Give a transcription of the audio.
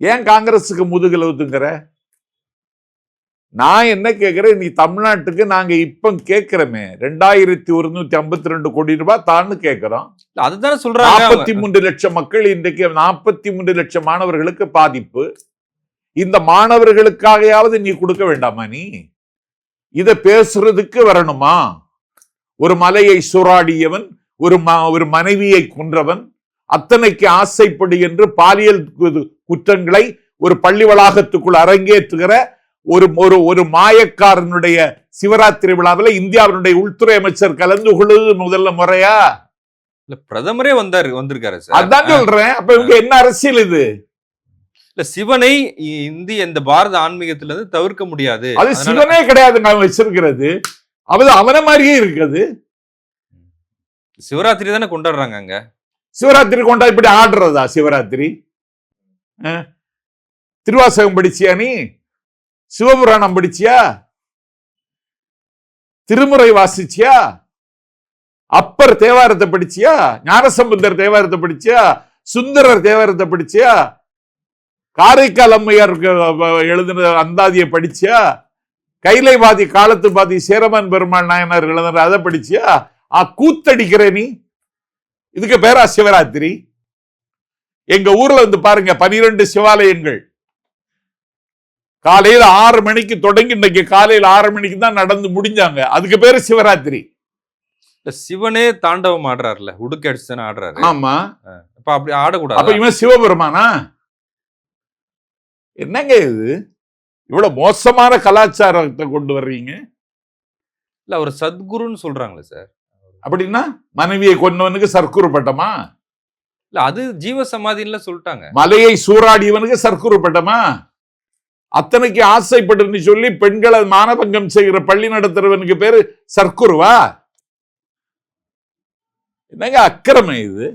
ஏன் காங்கிரஸுக்கு முதுகுல ஊத்துங்கிற? நான் என்ன கேட்கிறேன், நீ தமிழ்நாட்டுக்கு நாங்க இப்ப கேட்கிறோமே 2152 கோடி ரூபாய் தான்னு கேட்கிறோம். அதுதானே சொல்றாங்க. 43 லட்சம் மக்கள் இன்றைக்கு 43 லட்சம் மாணவர்களுக்கு பாதிப்பு. இந்த மாணவர்களுக்காகயாவது நீ கொடுக்க வேண்டாமா? நீ இத பேசுறதுக்கு வரணுமா? ஒரு மலையை சூறாடியவன், ஒரு மனைவியை கொன்றவன், அத்தனைக்கு ஆசைப்படு என்று பாலியல் குற்றங்களை ஒரு பள்ளி வளாகத்துக்குள் அரங்கேற்றுகிற ஒரு மாயக்காரனுடைய சிவராத்திரி விழாவில் இந்தியாவினுடைய உள்துறை அமைச்சர் கலந்து கொள்வது முதல்ல முறையா? இல்ல பிரதமரே வந்திருக்காரு சார். அதான் சொல்றேன். அப்ப இவங்க என்ன அரசியல் இது? இல்ல சிவனை இந்த பாரத ஆன்மீகத்துல இருந்து தவிர்க்க முடியாது. அது சிவனே கிடையாது நான் வச்சிருக்கிறது. அவன மாதிரியே இருக்குது. சிவராத்திரி தானே கொண்டாடுறாங்க அங்க. சிவராத்திரி கொண்டா இப்படி ஆடுறதா? சிவராத்திரி திருவாசகம் படிச்சியா? நீ சிவபுராணம் படிச்சியா? திருமுறை வாசிச்சியா? அப்பர் தேவாரத்தை படிச்சியா? ஞானசம்பந்தர் தேவாரத்தை படிச்சியா? சுந்தரர் தேவாரத்தை படிச்சியா? காரைக்கால் அம்மையார் எழுதின அந்தாதியை படிச்சியா? கைலைவாதி காலத்து பாதி சேரமான் பெருமாள் நாயனார் எழுதுற அதை படிச்சியா? கூத்தடிக்கிற நீ. இதுக்கு பேரா சிவராத்திரி? எங்க ஊர்ல வந்து பாருங்க 12 சிவாலயங்கள் காலையில 6 மணிக்கு தொடங்கி இன்னைக்கு காலையில 6 மணிக்கு தான் நடந்து முடிஞ்சாங்க. அதுக்கு பேரு சிவராத்திரி. சிவனே தாண்டவம் ஆடுறாருல, உடுக்க அடிச்சு ஆடுறாரு. ஆமா, அப்ப அப்படி ஆடக்கூடாது. அப்ப இவன் சிவபெருமானா? என்னங்க இது? இவ்வளவு மோசமான கலாச்சாரத்தை கொண்டு வர்றீங்க. இல்ல ஒரு சத்குருன்னு சொல்றாங்களே சார். அப்படின்னா மனைவியை கொன்னவனுக்கு சர்க்குரு பட்டமா? இல்ல அது ஜீவ சமாதின்னு சொல்லிட்டாங்க. மலையை சூறாடியவனுக்கு சர்க்குரு பட்டமா? அத்தனைக்கு ஆசைப்பட்டு சொல்லி பெண்களை மானபங்கம் செய்கிற பள்ளி நடத்துறவனுக்கு பேரு சர்க்குருவா? என்னங்க அக்கிரமை இது?